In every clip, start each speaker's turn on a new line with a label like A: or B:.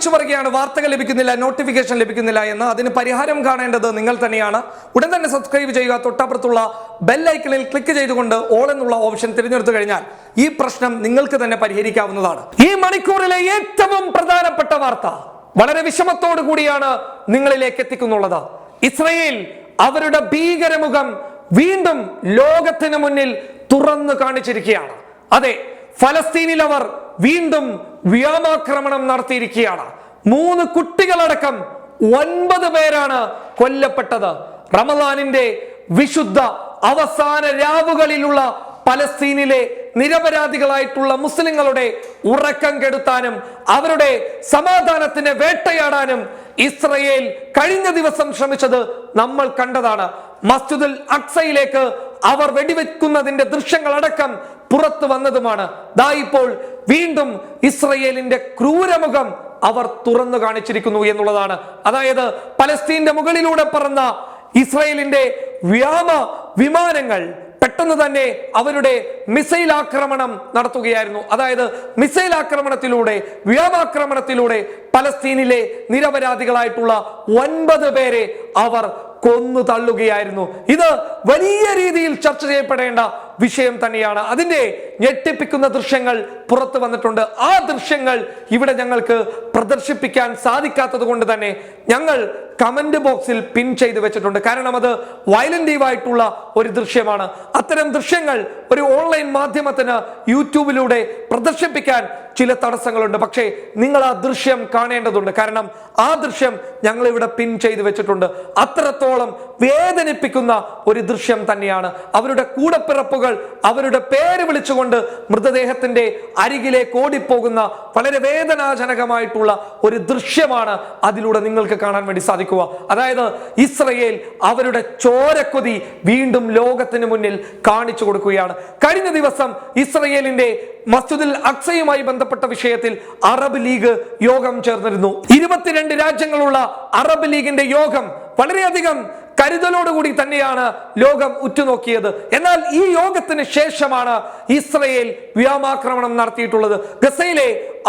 A: വിളിച്ചു പറയുകയാണ് വാർത്തകൾ ലഭിക്കുന്നില്ല, നോട്ടിഫിക്കേഷൻ ലഭിക്കുന്നില്ല എന്ന്. അതിന് പരിഹാരം കാണേണ്ടത് നിങ്ങൾ തന്നെയാണ്. ഉടൻ തന്നെ സബ്സ്ക്രൈബ് ചെയ്യുക. തൊട്ടപ്പുറത്തുള്ള ബെൽ ഐക്കണിൽ ക്ലിക്ക് ചെയ്തുകൊണ്ട് ഓൾ എന്നുള്ള ഓപ്ഷൻ തിരഞ്ഞെടുത്തു കഴിഞ്ഞാൽ ഈ പ്രശ്നം നിങ്ങൾക്ക് തന്നെ പരിഹരിക്കാവുന്നതാണ്. ഈ മണിക്കൂറിലെ ഏറ്റവും പ്രധാനപ്പെട്ട വാർത്ത വളരെ വിഷമത്തോടു കൂടിയാണ് നിങ്ങളിലേക്ക് എത്തിക്കുന്നുള്ളത്. ഇസ്രയേൽ അവരുടെ ഭീകരമുഖം വീണ്ടും ലോകത്തിന് മുന്നിൽ തുറന്നു കാണിച്ചിരിക്കുകയാണ്. അതെ, ഫലസ്തീനിൽ അവർ വീണ്ടും വ്യോമാക്രമണം നടത്തിയിരിക്കുകയാണ്. 3 കുട്ടികളടക്കം 9 പേരാണ് കൊല്ലപ്പെട്ടത്. റമദാനിന്റെ വിശുദ്ധ അവസാന രാവുകളിലുള്ള പലസ്തീനിലെ നിരപരാധികളായിട്ടുള്ള മുസ്ലിങ്ങളുടെ ഉറക്കം കെടുത്താനും അവരുടെ സമാധാനത്തിനെ വേട്ടയാടാനും ഇസ്രയേൽ കഴിഞ്ഞ ദിവസം ശ്രമിച്ചത് നമ്മൾ കണ്ടതാണ്. മസ്ജിദുൽ അക്സയിലേക്ക് അവർ വെടിവെക്കുന്നതിന്റെ ദൃശ്യങ്ങളടക്കം പുറത്തു വന്നതുമാണ്. ദാ ഇപ്പോൾ വീണ്ടും ഇസ്രയേലിന്റെ ക്രൂരമുഖം അവർ തുറന്നു കാണിച്ചിരിക്കുന്നു എന്നുള്ളതാണ്. അതായത് പലസ്തീന്റെ മുകളിലൂടെ പറന്ന ഇസ്രയേലിന്റെ വ്യോമ വിമാനങ്ങൾ പെട്ടെന്ന് തന്നെ അവരുടെ മിസൈൽ ആക്രമണം നടത്തുകയായിരുന്നു. അതായത് മിസൈൽ ആക്രമണത്തിലൂടെ, വ്യോമാക്രമണത്തിലൂടെ പലസ്തീനിലെ നിരപരാധികളായിട്ടുള്ള 9 പേരെ അവർ കൊന്നു തള്ളുകയായിരുന്നു. ഇത് വലിയ രീതിയിൽ ചർച്ച ചെയ്യപ്പെടേണ്ട വിഷയം തന്നെയാണ്. അതിന്റെ ഞെട്ടിപ്പിക്കുന്ന ദൃശ്യങ്ങൾ പുറത്തു വന്നിട്ടുണ്ട്. ആ ദൃശ്യങ്ങൾ ഇവിടെ ഞങ്ങൾക്ക് പ്രദർശിപ്പിക്കാൻ സാധിക്കാത്തത് കൊണ്ട് തന്നെ ഞങ്ങൾ കമന്റ് ബോക്സിൽ പിൻ ചെയ്ത് വെച്ചിട്ടുണ്ട്. കാരണം അത് വയലന്റീവ് ആയിട്ടുള്ള ഒരു ദൃശ്യമാണ്. അത്തരം ദൃശ്യങ്ങൾ ഒരു ഓൺലൈൻ മാധ്യമത്തിന് യൂട്യൂബിലൂടെ പ്രദർശിപ്പിക്കാൻ ചില തടസ്സങ്ങളുണ്ട്. പക്ഷേ നിങ്ങൾ ആ ദൃശ്യം കാണേണ്ടതുണ്ട്. കാരണം ആ ദൃശ്യം ഞങ്ങൾ ഇവിടെ പിൻ ചെയ്ത് വെച്ചിട്ടുണ്ട്. അത്രത്തോളം വേദനിപ്പിക്കുന്ന ഒരു ദൃശ്യം തന്നെയാണ്. അവരുടെ കൂടപ്പിറപ്പുകൾ അവരുടെ പേര് വിളിച്ചുകൊണ്ട് മൃതദേഹത്തിന്റെ അരികിലേക്ക് ഓടിപ്പോകുന്ന വളരെ വേദനാജനകമായിട്ടുള്ള ഒരു ദൃശ്യമാണ് അതിലൂടെ നിങ്ങൾക്ക് കാണാൻ വേണ്ടി സാധിക്കുക. അതായത് ഇസ്രയേൽ അവരുടെ ചോരക്കൊതി വീണ്ടും ലോകത്തിന് മുന്നിൽ കാണിച്ചു കൊടുക്കുകയാണ്. കഴിഞ്ഞ ദിവസം ഇസ്രയേലിന്റെ മസ്ജിദുൽ അക്സയുമായി ബന്ധപ്പെട്ട വിഷയത്തിൽ അറബ് ലീഗ് യോഗം ചേർന്നിരുന്നു. 22 രാജ്യങ്ങളുള്ള അറബ് ലീഗിന്റെ യോഗം വളരെയധികം കരുതലോടുകൂടി തന്നെയാണ് ലോകം ഉറ്റുനോക്കിയത്. എന്നാൽ ഈ യോഗത്തിന് ശേഷമാണ് ഇസ്രയേൽ വ്യോമാക്രമണം നടത്തിയിട്ടുള്ളത്. ഗസയിലെ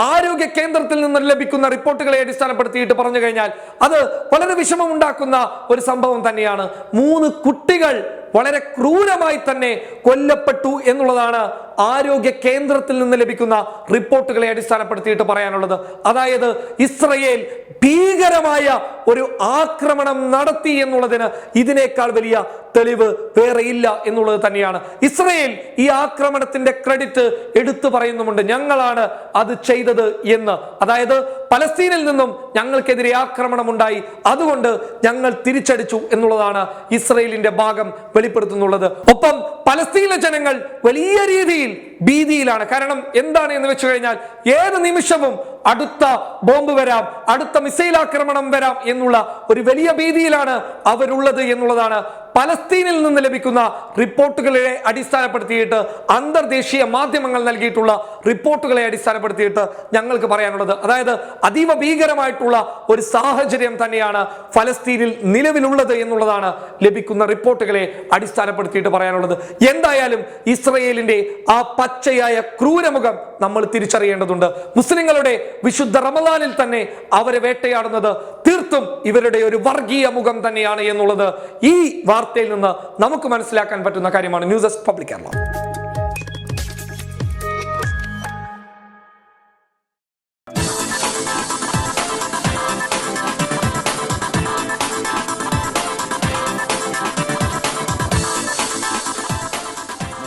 A: ആരോഗ്യ കേന്ദ്രത്തിൽ നിന്ന് ലഭിക്കുന്ന റിപ്പോർട്ടുകളെ അടിസ്ഥാനപ്പെടുത്തിയിട്ട് പറഞ്ഞു കഴിഞ്ഞാൽ അത് വളരെ വിഷമമുണ്ടാക്കുന്ന ഒരു സംഭവം തന്നെയാണ്. 3 കുട്ടികൾ വളരെ ക്രൂരമായി തന്നെ കൊല്ലപ്പെട്ടു എന്നുള്ളതാണ് ആരോഗ്യ കേന്ദ്രത്തിൽ നിന്ന് ലഭിക്കുന്ന റിപ്പോർട്ടുകളെ അടിസ്ഥാനപ്പെടുത്തിയിട്ട് പറയാനുള്ളത്. അതായത് ഇസ്രയേൽ ഭീകരമായ ഒരു ആക്രമണം നടത്തി എന്നുള്ളതിന് ഇതിനേക്കാൾ വലിയ തെളിവ് വേറെ ഇല്ല എന്നുള്ളത് തന്നെയാണ്. ഇസ്രയേൽ ഈ ആക്രമണത്തിന്റെ ക്രെഡിറ്റ് എടുത്തു പറയുന്നുമുണ്ട്. ഞങ്ങളാണ് അത് ചെയ്തത് എന്ന്. അതായത് പലസ്തീനിൽ നിന്നും ഞങ്ങൾക്കെതിരെ ആക്രമണം ഉണ്ടായി, അതുകൊണ്ട് ഞങ്ങൾ തിരിച്ചടിച്ചു എന്നുള്ളതാണ് ഇസ്രയേലിന്റെ ഭാഗം വെളിപ്പെടുത്തുന്നുള്ളത്. ഒപ്പം പലസ്തീനിലെ ജനങ്ങൾ വലിയ രീതിയിൽ ഭീതിയിലാണ്. കാരണം എന്താണ് എന്ന് വെച്ചു കഴിഞ്ഞാൽ ഏത് നിമിഷവും അടുത്ത ബോംബ് വരാം, അടുത്ത മിസൈൽ ആക്രമണം വരാം എന്നുള്ള ഒരു വലിയ ഭീതിയിലാണ് അവരുള്ളത് എന്നുള്ളതാണ് പലസ്തീനിൽ നിന്ന് ലഭിക്കുന്ന റിപ്പോർട്ടുകളെ അടിസ്ഥാനപ്പെടുത്തിയിട്ട് അന്തർദേശീയ മാധ്യമങ്ങൾ നൽകിയിട്ടുള്ള റിപ്പോർട്ടുകളെ അടിസ്ഥാനപ്പെടുത്തിയിട്ട് ഞങ്ങൾക്ക് പറയാനുള്ളത്. അതായത് അതീവ ഭീകരമായിട്ടുള്ള ഒരു സാഹചര്യം തന്നെയാണ് ഫലസ്തീനിൽ നിലവിലുള്ളത് എന്നുള്ളതാണ് ലഭിക്കുന്ന റിപ്പോർട്ടുകളെ അടിസ്ഥാനപ്പെടുത്തിയിട്ട് പറയാനുള്ളത്. എന്തായാലും ഇസ്രയേലിന്റെ ആ പച്ചയായ ക്രൂരമുഖം നമ്മൾ തിരിച്ചറിയേണ്ടതുണ്ട്. മുസ്ലിങ്ങളുടെ വിശുദ്ധ റമദാനിൽ തന്നെ അവരെ വേട്ടയാടുന്നത് തീർത്തും ഇവരുടെ ഒരു വർഗീയ മുഖം തന്നെയാണ് എന്നുള്ളത് ഈ വാർത്തയിൽ നിന്ന് നമുക്ക് മനസ്സിലാക്കാൻ പറ്റുന്ന കാര്യമാണ്. News desk public Kerala.